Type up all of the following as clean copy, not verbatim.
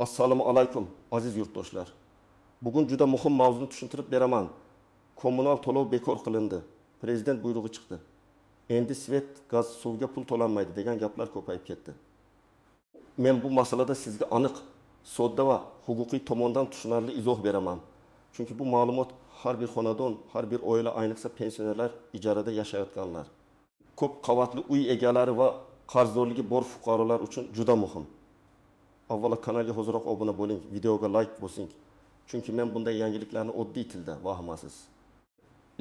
Assalomu alaykum aziz yurtdoshlar. Bugun juda muhim mavzuni tushuntirib beraman. Kommunal to'lov bekor qilindi. Prezident buyrug'i chiqdi. Endi svet, gaz, suvga pul to'lanmaydi degan gaplar ko'payib ketdi. Men bu masalada sizga aniq, sodda va huquqiy tomondan tushunarli izoh beraman. Chunki bu ma'lumot har bir xonadon, har bir oila, ayniqsa pensionerlar, ijarada yashayotganlar, ko'p qavatli uy egalari va qarzdorligi bor fuqarolar uchun juda muhim. Avvalo kanalga hoziroq obuna bo'ling, videoga like bosing. Chunki men bunday yangiliklarni oddiy tilda, vahimasiz,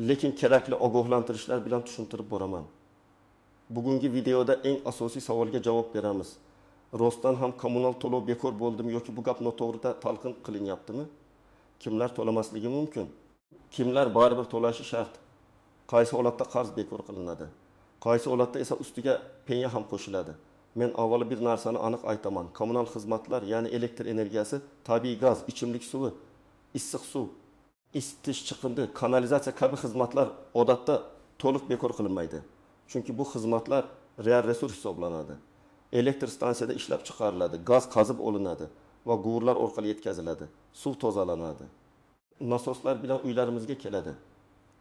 lekin kerakli ogohlantirishlar bilan tushuntirib boraman. Bugungi videoda eng asosiy savolga javob beramiz. Rostdan ham kommunal to'lov bekor bo'ldimi yoki bu gap noto'g'rida talqin qilinyaptimi? Kimlar to'lamasligi mumkin? Kimlar baribir to'lashi shart? Qaysi holatda qarz bekor qilinadi? Qaysi holatda esa ustiga penya ham qo'shiladi? Men avvalo bir narsani aniq aytaman. Kommunal xizmatlar, ya'ni elektr energiyasi, tabiiy gaz, ichimlik suvi, issiq suv, isitish, chiqindi, kanalizatsiya kabi xizmatlar odatda to'liq bekor qilinmaydi. Chunki bu xizmatlar real resurs hisoblanadi. Elektr stansiyada ishlab chiqariladi, gaz qazib olinadi va g'uvurlar orqali yetkaziladi. Suv tozalanadi. Nasoslar bilan uylarimizga keladi.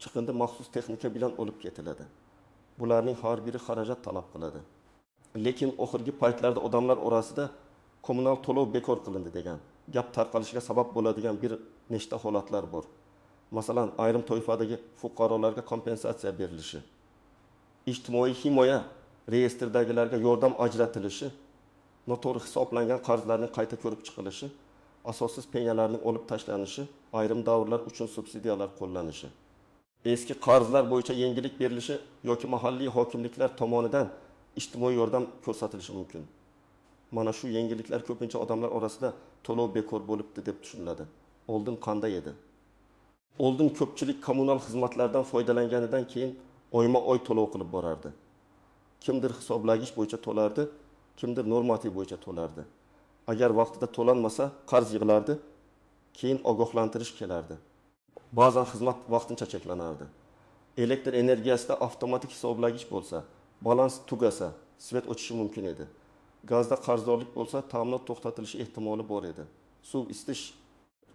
Chiqindi maxsus texnika bilan olib ketiladi. Bularning har biri xarajat talab qiladi. Lekin oxirgi paytlarda odamlar orasida kommunal to'lov bekor qilindi degan gap tarqalishiga sabab bo'ladigan bir nechta holatlar bor. Masalan, ayrim toifadagi fuqarolarga kompensatsiya berilishi, ijtimoiy himoya reyestrdagilarga yordam ajratilishi, noto'g'ri hisoblangan qarzlarning qayta ko'rib chiqilishi, asossiz penyalarning olib tashlanishi, ayrim davrlar uchun subsidiyalar qo'llanishi, eski qarzlar bo'yicha yengillik berilishi yoki mahalliy hokimliklar tomonidan ijtimoiy yordam ko'rsatilishi mumkin. Mana shu yengilliklar ko'pincha odamlar orasida to'lov bekor bo'libdi deb tushuniladi. Oldin qanday edi? Oldin ko'pchilik kommunal xizmatlardan foydalanganidan keyin oyma-oy to'lov qilib borardi. Kimdir hisoblagich bo'yicha to'lardi, kimdir normativ bo'yicha to'lardi. Agar vaqtida to'lanmasa, qarz yig'ilardi, keyin ogohlantirish kelardi. Ba'zan xizmat vaqtincha cheklanardi. Elektr energiyasida avtomatik hisoblagich bo'lsa, balans tugasa, svet o'chishi mumkin edi. Gazda qarzdorlik bo'lsa, ta'minot to'xtatilishi ehtimoli bor edi. Suv isitish,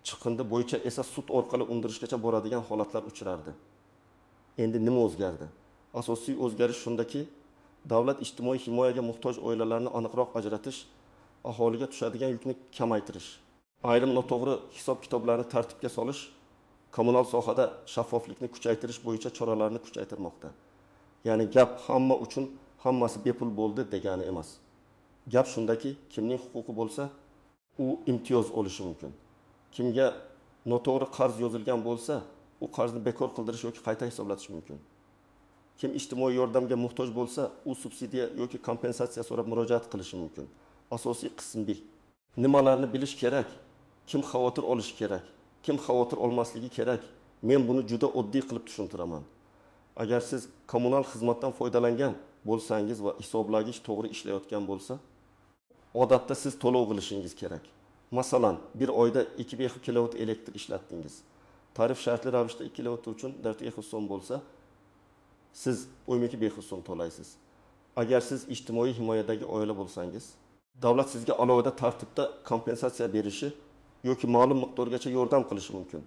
chiqindi bo'yicha esa sud orqali undirishgacha boradigan holatlar uchrardi. Endi nima o'zgardi? Asosiy o'zgarish shundaki, davlat ijtimoiy himoyaga muhtoj oilalarni aniqroq ajratish, aholiga tushadigan yukni kamaytirish, ayrim noto'g'ri hisob-kitoblarni tartibga solish, kommunal sohada shaffoflikni kuchaytirish bo'yicha choralarni kuchaytirmoqda. Ya'ni gap hamma uchun hammasi bepul bo'ldi degani emas. Gap shundaki, kimning huquqi bo'lsa, u imtiyoz olishi mumkin. Kimga noto'g'ri qarz yozilgan bo'lsa, u qarzni bekor qildirish yoki qayta hisoblatish mumkin. Kim ijtimoiy yordamga muhtoj bo'lsa, u subsidiya yoki kompensatsiya so'rab murojaat qilishi mumkin. Asosiy qism 1. Nimalarni bilish kerak? Kim xavotir olishi kerak? Kim xavotir olmasligi kerak? Men buni juda oddiy qilib tushuntiraman. Agar siz kommunal xizmatdan foydalangan bo'lsangiz va hisoblagich to'g'ri ishlayotgan bo'lsa, odatda siz to'lov qilishingiz kerak. Masalan, bir oyda 2 kW elektr ishlatdingiz. Tarif shartli ravishda 2 kW uchun 4 so'm bo'lsa, siz 12 so'm to'laysiz. Agar siz ijtimoiy himoyadagi oila bo'lsangiz, davlat sizga alohida tartibda kompensatsiya berishi yoki ma'lum miqdorgacha yordam qilishi mumkin.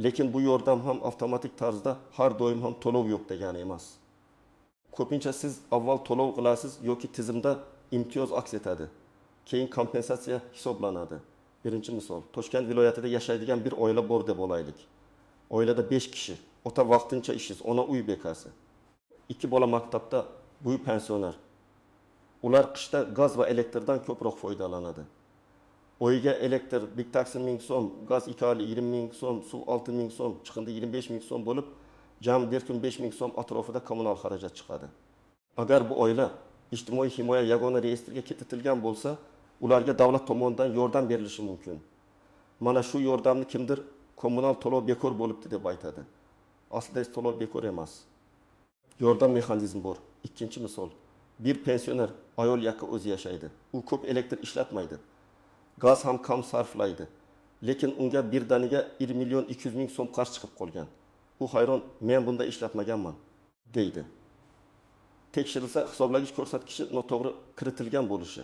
Lekin bu yordam ham avtomatik tarzda har doim ham to'lov yo'q degani emas. Ko'pincha siz avval to'lov qilasiz yoki tizimda imtiyoz aks etadi. Keyin kompensatsiya hisoblanadi. Birinchi misol, Toshkent viloyatida yashaydigan bir oila bor deb olaylik. Oilada 5 kishi, ota vaqtincha ishiz, ona uy bekasi. 2 bola maktabda, bu pensioner. Ular qishda gaz va elektrdan ko'proq foydalanadi. Oyga elektr bir taksim 1000 so'm, gaz 20 ming so'm, suv 6 ming so'm, chiqindi 25 ming so'm bo'lib, jami bir kun 5 ming so'm atrofida kommunal xarajat chiqadi. Agar bu oila ijtimoiy himoya yagona reyestriga kiritilgan bo'lsa, ularga davlat tomonidan yordam berilishi mumkin. Mana shu yordamni kimdir kommunal to'lov bekor bo'libdi deb aytadi. Aslida to'lov bekor emas. Yordam mexanizmi bor. Ikkinchi misol, bir pensioner ayol yakka o'zi yashaydi. U ko'p elektr ishlatmaydi. Gaz ham kam sarflaydi. Lekin unga birdaniga 1 million 200 ming so'm qarz chiqib qolgan. U hayron, men bunda ishlatmaganman, deydi. Tekshirilsa hisoblagich ko'rsatkichi noto'g'ri kiritilgan bo'lishi,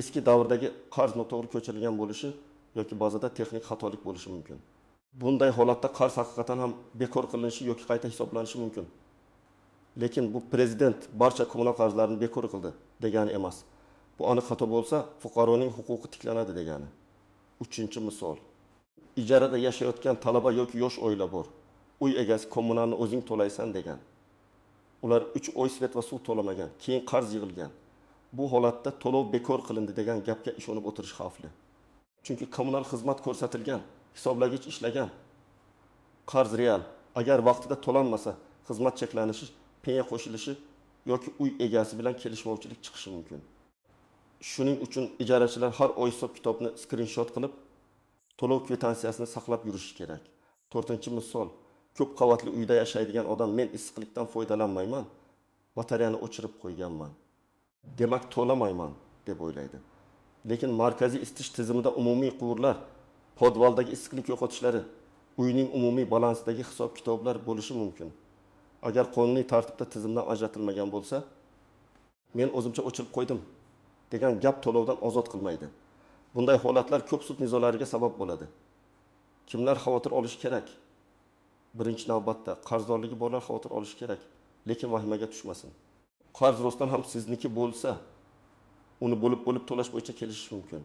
eski davrdagi qarz noto'g'ri ko'chirilgan bo'lishi yoki ba'zida texnik xatolik bo'lishi mumkin. Bunday holatda qarz haqiqatan ham bekor qilinishi yoki qayta hisoblanishi mumkin. Lekin bu prezident barcha kommunal qarzlarni bekor qildi degani emas. Bu aniq xato bo'lsa, fuqaroning huquqi tiklanadi degani. Uchinchi misol. Ijarada yashayotgan talaba yoki yosh oila bor. Uy egasi kommunalni o'zing to'laysan degan. Ular 3 oy svet va suv to'lamagan, keyin qarz yig'ilgan. Bu holatda to'lov bekor qilindi degan gapga ishonib o'tirish xavfli. Chunki kommunal xizmat ko'rsatilgan, hisoblagich ishlagan. Qarz real. Agar vaqtida to'lanmasa, xizmat cheklanishi, pensiya qo'shilishi yoki uy egasi bilan kelishmovchilik chiqishi mumkin. Shuning uchun ijarachilar har oy hisob-kitobni skrinshot qilib, to'lov kvitansiyasini saqlab yurishi kerak. 4-misol, ko'p qavatli uyda yashaydigan odam men issiqlikdan foydalanmayman, batareyani o'chirib qo'yganman. Demak to'lamayman deb o'ylaydi. Lekin markaziy isitish tizimida umumiy quvurlar, podvaldagi issiqlik yo'qotishlari, uyning umumiy balansidagi hisob-kitoblar bo'lishi mumkin. Agar qonuniy tartibda tizimdan ajratilmagan bo'lsa, men o'zimcha o'chirib qo'ydim degan gap to'lovdan ozod qilmaydi. Bunday holatlar ko'p sud nizolariga sabab bo'ladi. Kimlar xavotir olishi kerak? Birinchi navbatda qarzdorligi borlar xavotir olishi kerak, lekin vahimaga tushmasin. Qarz rostdan ham sizniki bo'lsa, uni bo'lib to'lash bo'yicha kelishish mumkin.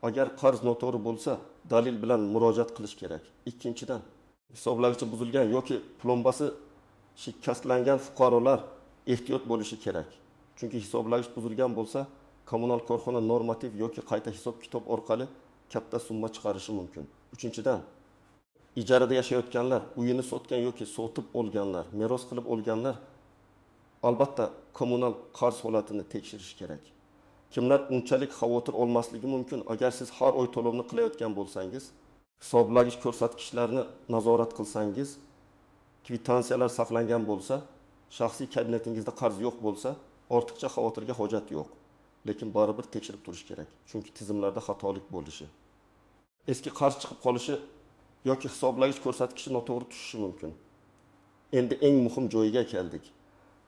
Agar qarz noto'g'ri bo'lsa, dalil bilan murojaat qilish kerak. Ikkinchidan, hisoblagichi buzilgan yoki plombasi shikastlangan fuqarolar ehtiyot bo'lishi kerak. Chunki hisoblagich buzilgan bo'lsa, kommunal korxona normativ yoki qayta hisob-kitob orqali katta summa chiqarishi mumkin. Uchinchidan, ijarada yashayotganlar, uyini sotgan yoki sotib olganlar, meros qilib olganlar albatta kommunal qarz holatini tekshirish kerak. Kimlar unchalik xavotir olmasligi mumkin? Agar siz har oy to'lovni qilayotgan bo'lsangiz, hisoblagich ko'rsatkichlarini nazorat qilsangiz, kvitansiyalar saqlangan bo'lsa, shaxsiy kabinetingizda qarz yo'q bo'lsa, ortiqcha xavotirga hojat yo'q. Lekin baribir tekshirib turish kerak, chunki tizimlarda xatolik bo'lishi. Eski qarz chiqib qolishi yoki hisoblagich ko'rsatkichi noto'g'ri tushishi mumkin. Endi eng muhim joyiga keldik.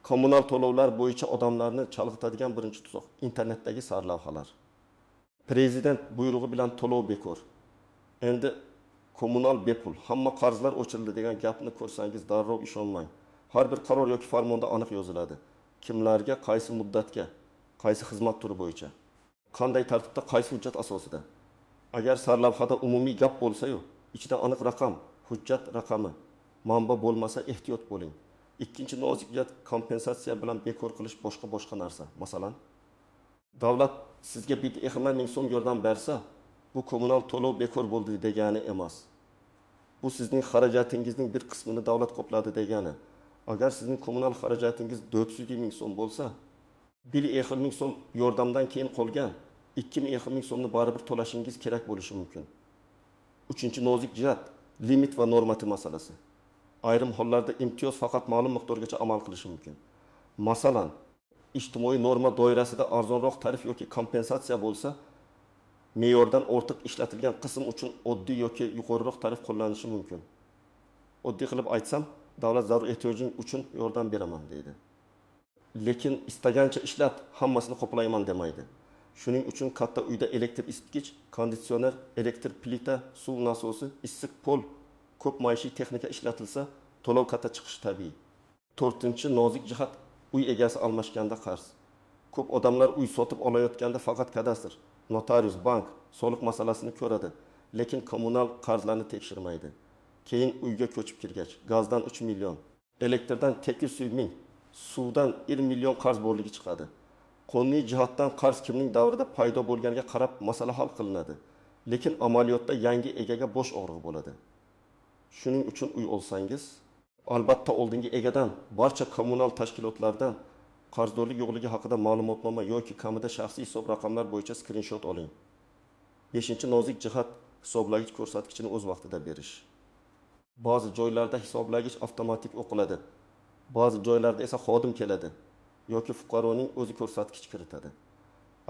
Kommunal to'lovlar bo'yicha odamlarni chalg'itadigan birinchi tuzoq internetdagi sarlavhalar. Prezident buyrug'i bilan to'lov bekor. Endi kommunal bepul, hamma qarzlar o'chirildi degan gapni ko'rsangiz darrov ishonmang. Har bir qaror yoki farmonda aniq yoziladi. Kimlarga, qaysi muddatga, qaysi xizmat turi bo'yicha, qanday tartibda, qaysi hujjat asosida. Agar sarlavhada umumiy gap bo'lsa-yu, ichida aniq raqam, hujjat raqami, manba bo'lmasa ehtiyot bo'ling. Ikkinchi nozik gap kompensatsiya bilan bekor qilish boshqa narsa. Masalan, davlat sizga 1 ming so'm yordam bersa, bu kommunal to'lov bekor bo'ldi degani emas. Bu sizning xarajatingizning bir qismini davlat qopladi degani. Agar sizning kommunal xarajatingiz 400 ming so'm bo'lsa, 1 ming so'm yordamdan keyin qolgan 2 ming so'mni baribir to'lashingiz kerak bo'lishi mumkin. Uchinchi nozik jihat limit va normativ masalasi. Ayrim hollarda imtiyoz faqat ma'lum miqdorgacha amal qilishi mumkin. Masalan, ijtimoiy norma doirasida arzonroq tarif yoki kompensatsiya bo'lsa, me'yordan ortiq ishlatilgan qism uchun oddiy yoki yuqoriroq tarif qo'llanishi mumkin. Oddiy qilib aytsam, davlat zarur ehtiyojing uchun yordam beraman deydi. Lekin istagancha ishlat, hammasini qoplayman demaydi. Shuning uchun katta uyda elektr isitgich, konditsioner, elektr plita, suv nasosi, issiq pol, ko'p maishiy texnika ishlatilsa, to'lov katta chiqishi tabiiy. 4-nozik jihat uy egasi almashganda qarz. Ko'p odamlar uy sotib olayotganda faqat kadastr, notarius, bank, soliq masalasini ko'radi, lekin kommunal qarzlarni tekshirmaydi. Keyin uyga ko'chib kirgach, gazdan 3 million, elektrdan 800 ming, suvdan 1 million qarz borligi chiqadi. Qonuniy jihatdan qarz kimning davrida paydo bo'lganiga qarab masala hal qilinadi, lekin amaliyotda yangi egaga bosh og'rig'i bo'ladi. Shuning uchun uy olsangiz, albatta oldingi egadan, barcha kommunal tashkilotlardan qarzdorlik yo'qligi haqida ma'lumotnoma yoki kamida shaxsiy hisob raqamlar bo'yicha skrinshot oling. 5-nozik jihat hisoblagich ko'rsatkichini o'z vaqtida berish. Ba'zi joylarda hisoblagich avtomatik o'qiladi. Ba'zi joylarda esa xodim keladi yoki fuqaroning o'zi ko'rsatkich kiritadi.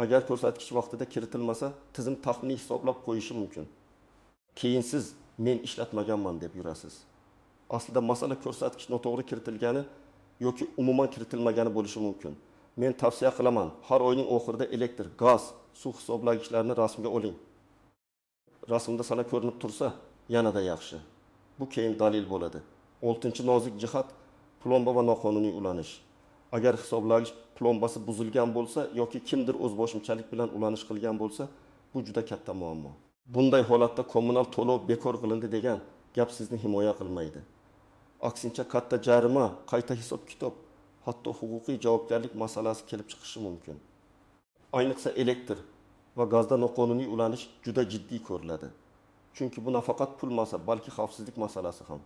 Agar ko'rsatkich vaqtida kiritilmasa, tizim taxminiy hisoblab qo'yishi mumkin. Keyin siz men ishlatmaganman deb yurasiz. Aslida masala ko'rsatkich noto'g'ri kiritilgani yoki umuman kiritilmagani bo'lishi mumkin. Men tavsiya qilaman, har oyning oxirida elektr, gaz, suv hisoblagichlarini rasmga oling. Rasmda sana ko'rinib tursa, yanada yaxshi. Bu keyin dalil bo'ladi. 6-nozik jihat plomba va noqonuniy ulanish. Agar hisoblagich plombasi buzilgan bo'lsa yoki kimdir o'zboshimchalik bilan ulanish qilgan bo'lsa, bu juda katta muammo. Bunday holatda kommunal to'lov bekor qilindi degan gap sizni himoya qilmaydi. Aksincha katta jarima, qayta hisob-kitob, hatto huquqiy javobgarlik masalasi kelib chiqishi mumkin. Ayniqsa elektr va gazda noqonuniy ulanish juda jiddiy ko'riladi. Chunki bu nafaqat pul masala, balki xavfsizlik masalasi ham.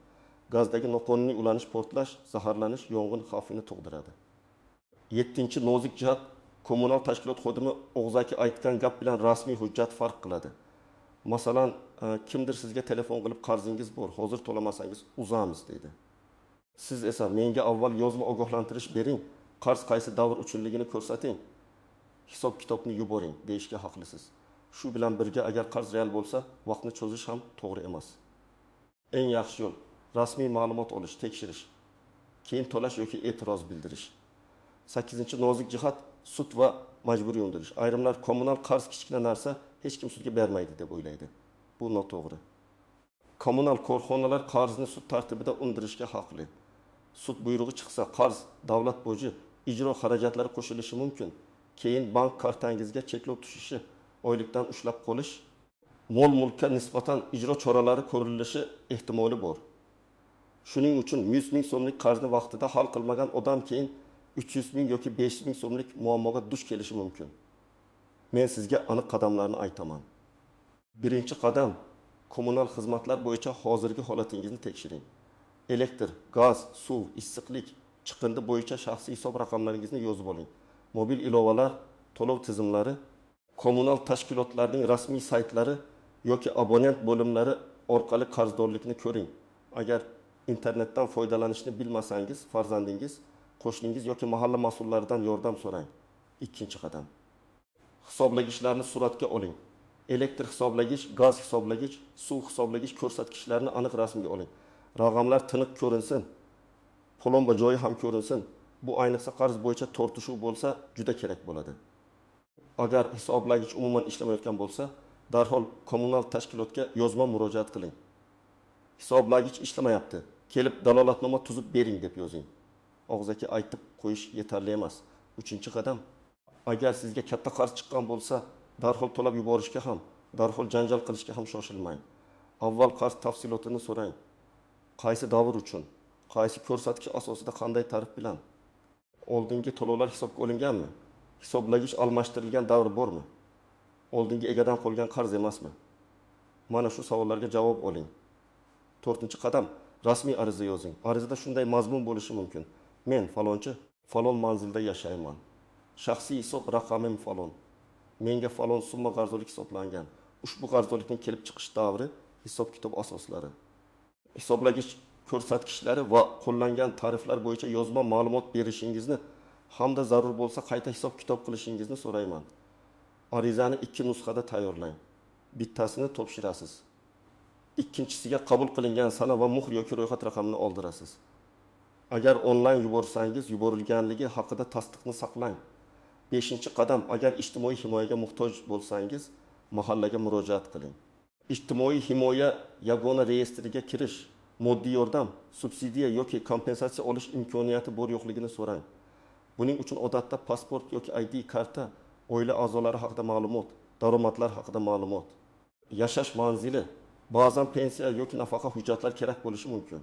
Gazdagi noqonuniy ulanish, portlash, zaharlanish, yong'in xavfini tug'diradi. 7-nozik jihat kommunal tashkilot xodimi og'zaki aytgan gap bilan rasmiy hujjat farq qiladi. Masalan, kimdir sizga telefon qilib qarzingiz bor, hozir to'lamasangiz uzamiz deydi. Siz esa menga avval yozma ogohlantirish bering, qarz qaysi davr uchunligini ko'rsating, hisob-kitobni yuboring deyishga haqlisiz. Shu bilan birga agar qarz real bo'lsa, vaqtni cho'zish ham to'g'ri emas. Eng yaxshi yo'l rasmiy ma'lumot olish, tekshirish, keyin to'lash yoki e'tiroz bildirish. 8-nozik jihat sud va majburiy undirish. Ayrimlar kommunal qarz kichkina narsa, hech kim sudga bermaydi deb o'ylaydi. Bu noto'g'ri. Kommunal korxonalar qarzni sud tartibida undirishga haqli. Sud buyrug'i chiqsa, qarz, davlat boji, ijro xarajatlari qo'shilishi mumkin. Keyin bank kartangizga cheklov tushishi, oylikdan ushlab qolish, mol-mulkka nisbatan ijro choralari ko'rilishi ehtimoli bor. Shuning uchun 100 ming so'mlik qarzni vaqtida hal qilmagan odam keyin 300 ming yoki 500 ming so'mlik muammoga duch kelishi mumkin. Men sizga aniq qadamlarni aytaman. Birinchi qadam, kommunal xizmatlar bo'yicha hozirgi holatingizni tekshiring. Elektr, gaz, suv, issiqlik, chiqindi bo'yicha shaxsiy hisob raqamlaringizni yozib oling. Mobil ilovalar, to'lov tizimlari, kommunal tashkilotlarning rasmiy saytlari yoki abonent bo'limlari orqali qarzdorlikni ko'ring. Agar internetdan foydalanishni bilmasangiz, farzandingiz, qo'shningiz yoki mahalla mas'ullaridan yordam so'rang. Ikkinchi qadam. Hisoblagichlarni suratga oling. Elektr hisoblagich, gaz hisoblagich, suv hisoblagich ko'rsatkichlarini aniq rasmga oling. Raqamlar tiniq ko'rinsin, plomba joyi ham ko'rinsin. Bu ayniqsa qarz bo'yicha tortishuv bo'lsa, juda kerak bo'ladi. Agar hisoblagich umuman ishlamayotgan bo'lsa, darhol kommunal tashkilotga yozma murojaat qiling. Hisoblagich ishlamayapti, kelib dalolatnoma tuzib bering deb yozing. Og'zaki aytib qo'yish yetarli emas. 3-qadam. Agar sizga katta qarz chiqqan bo'lsa, darhol to'lab yuborishga ham, darhol janjal qilishga ham shoshilmang. Avval qarz tafsilotini so'rang. Qaysi davr uchun, qaysi ko'rsatkich asosida qanday tarif bilan? Oldingi to'lovlar hisobga olinganmi? Hisoblagich almashtirilgan davr bormi? Oldingi egadan qolgan qarz emasmi? Mana shu savollarga javob oling. 4-qadam, rasmiy ariza yozing. Arizada shunday mazmun bo'lishi mumkin. Men falonchi, falon manzilda yashayman. Shaxsiy hisob raqamim falon. Menga falon summa qarzdorlik hisoblangan. Ushbu qarzdorlikning kelib chiqish davri, hisob-kitob asoslari. Hisoblagich ko'rsatkichlari va qo'llangan tariflar bo'yicha yozma ma'lumot berishingizni hamda zarur bo'lsa qayta hisob-kitob qilishingizni so'rayman. Arizani 2 nusxada tayyorlang. Bittasini topshirasiz. Ikkinchisiga qabul qilingan sana va muhr yoki ro'yxat raqamini oldirasiz. Agar onlayn yuborsangiz, yuborilganligi haqida tasdiqni saqlang. 5-qadam, agar ijtimoiy himoyaga muhtoj bo'lsangiz, mahallaga murojaat qiling. Ijtimoiy himoya yagona reyestriga kirish, moddiy yordam, subsidiya yoki kompensatsiya olish imkoniyati bor yo'qligini so'rang. Buning uchun odatda pasport yoki ID karta, oila a'zolari haqida ma'lumot, daromadlar haqida ma'lumot, yashash manzili, ba'zan pensiya yoki nafaqa hujjatlar kerak bo'lishi mumkin.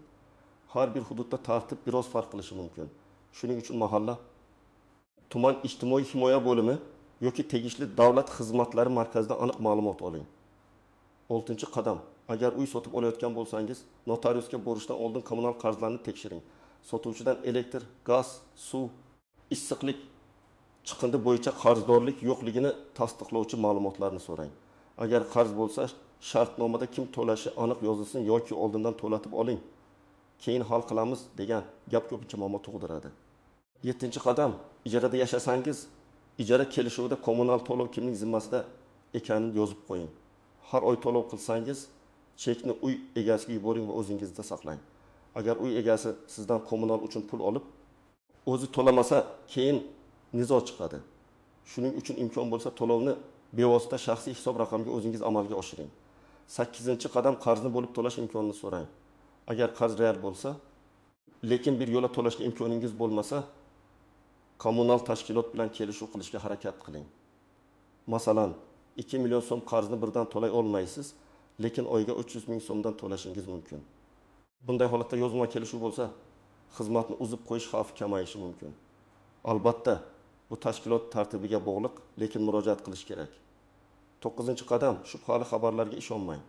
Har bir hududda tartib biroz farq qilishi mumkin. Shuning uchun mahalla, tuman ijtimoiy himoya bo'limi yoki tegishli davlat xizmatlari markazidan aniq ma'lumot oling. 6-qadam. Agar uy sotib olayotgan bo'lsangiz, notariusga borishdan oldin kommunal qarzlarni tekshiring. Sotuvchidan elektr, gaz, suv, issiqlik, chiqindi bo'yicha qarzdorlik yo'qligini tasdiqlovchi ma'lumotlarni so'rang. Agar qarz bo'lsa, shartnomada kim to'lashi aniq yozilsin yoki oldindan to'latib oling. Keyin hal qilamiz degan gap ko'pincha muammo tug'diradi. 7-qadam. Ijarada yashasangiz, ijara kelishuvida kommunal to'lov kimning zimmasida ekanini yozib qo'ying. Har oy to'lov qilsangiz, chekni uy egasiga yuboring va o'zingizda saqlang. Agar uy egasi sizdan kommunal uchun pul olib, o'zi to'lamasa, keyin nizo chiqadi. Shuning uchun imkon bo'lsa to'lovni bevosita shaxsiy hisob raqamiga o'zingiz amalga oshiring. 8-qadam qarzni bo'lib to'lash imkonini so'rang. Agar qarz real bo'lsa, lekin bir yo'la to'lashga imkoningiz bo'lmasa, kommunal tashkilot bilan kelishuv qilishga harakat qiling. Masalan, 2 million so'm qarzni birdan to'lay olmaysiz, lekin oyga 300 ming so'mdan to'lashingiz mumkin. Bunday holatda yozma kelishuv bo'lsa, xizmatni uzib qo'yish xavfi kamayishi mumkin. Albatta, bu tashkilot tartibiga bog'liq, lekin murojaat qilish kerak. 9-qadam, shubhali xabarlarga ishonmang.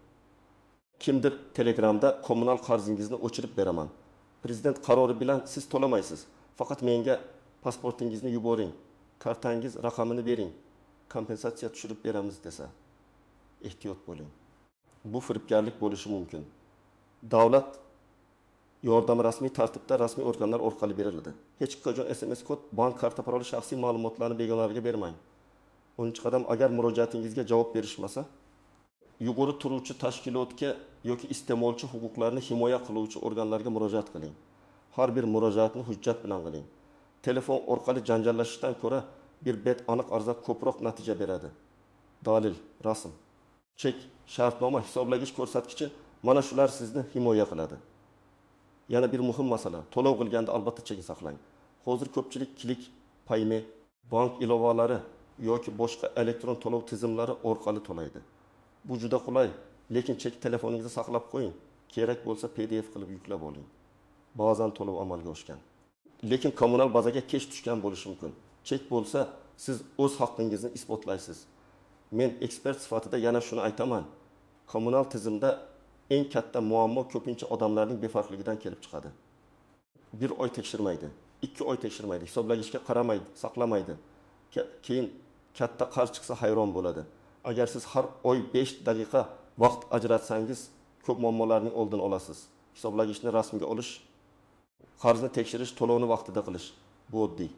Kimdir Telegramda kommunal qarzingizni o'chirib beraman. Prezident qarori bilan siz to'lamaysiz. Faqat menga pasportingizni yuboring, kartangiz raqamini bering, kompensatsiya tushirib beramiz desa, ehtiyot bo'ling. Bu firibgarlik bo'lishi mumkin. Davlat yordami rasmiy tartibda rasmiy organlar orqali beriladi. Hech qachon SMS kod, bank karta paroli, shaxsiy ma'lumotlarni begonalarga bermang. 10-qadam, agar murojaatingizga javob berishmasa, yuqori turuvchi tashkilotga yoki iste'molchi huquqlarini himoya qiluvchi organlarga murojaat qiling. Har bir murojaatni hujjat bilan qiling. Telefon orqali janjallashishdan ko'ra bir bet aniq arza ko'proq natija beradi. Dalil, rasm, chek, shartnoma, hisoblagich ko'rsatkichi mana shular sizni himoya qiladi. Yana bir muhim masala, to'lov qilganda albatta chek saqlang. Hozir ko'pchilik Click Payme, bank ilovalari yoki boshqa elektron to'lov tizimlari orqali to'laydi. Bu juda qulay, lekin chek telefoningizda saqlab qo'ying. Kerak bo'lsa PDF qilib yuklab oling. Ba'zan to'lov amalga oshgan. Lekin kommunal bazaga kech tushgan bo'lishi mumkin. Chek bo'lsa, siz o'z haqqingizni isbotlaysiz. Men ekspert sifatida yana shuni aytaman. Kommunal tizimda eng katta muammo ko'pincha odamlarning befarqligidan kelib chiqadi. 1 oy tekshirmaydi, 2 oy tekshirmaydi, hisoblagichga qaramaydi, saqlamaydi. Keyin katta qarz chiqsa hayron bo'ladi. Agar siz har oy 5 daqiqa vaqt ajratsangiz, ko'p muammolarning oldini olasiz. Hisoblagichni rasmga olish, qarzni tekshirish, to'lovni vaqtida qilish bu oddiy,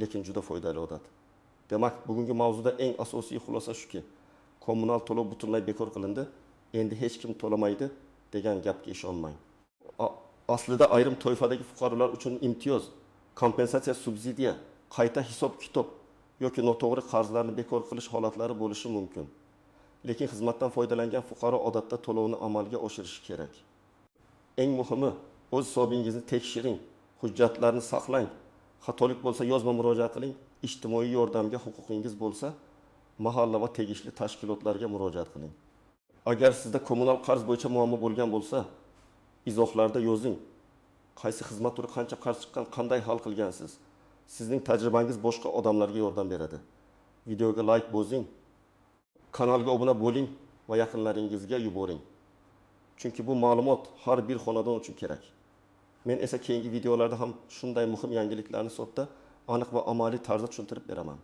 lekin juda foydali odat. Demak, bugungi mavzuda eng asosiy xulosa shuki, kommunal to'lov butunlay bekor qilindi, endi hech kim to'lamaydi degan gapga ishonmang. Aslida ayrim toifadagi fuqarolar uchun imtiyoz, kompensatsiya, subsidiya, qayta hisob-kitob yoki noto'g'ri qarzlarni bekor qilish holatlari bo'lishi mumkin. Lekin xizmatdan foydalangan fuqaro odatda to'lovni amalga oshirishi kerak. Eng muhimi, o'z hisobingizni tekshiring, hujjatlarni saqlang. Xatolik bo'lsa yozma murojaat qiling. Ijtimoiy yordamga huquqingiz bo'lsa, mahalla va tegishli tashkilotlarga murojaat qiling. Agar sizda kommunal qarz bo'yicha muammo bo'lgan bo'lsa, izohlarda yozing. Qaysi xizmat turi qancha qarz chiqqan, qanday hal qilgansiz? Sizning tajribangiz boshqa odamlarga yordam beradi. Videoga like bosing, kanalga obuna bo'ling va yaqinlaringizga yuboring. Chunki bu ma'lumot har bir xonadon uchun kerak. Men esa keyingi videolarda ham shunday muhim yangiliklarni sodda, aniq va amaliy tarzda tushuntirib beraman.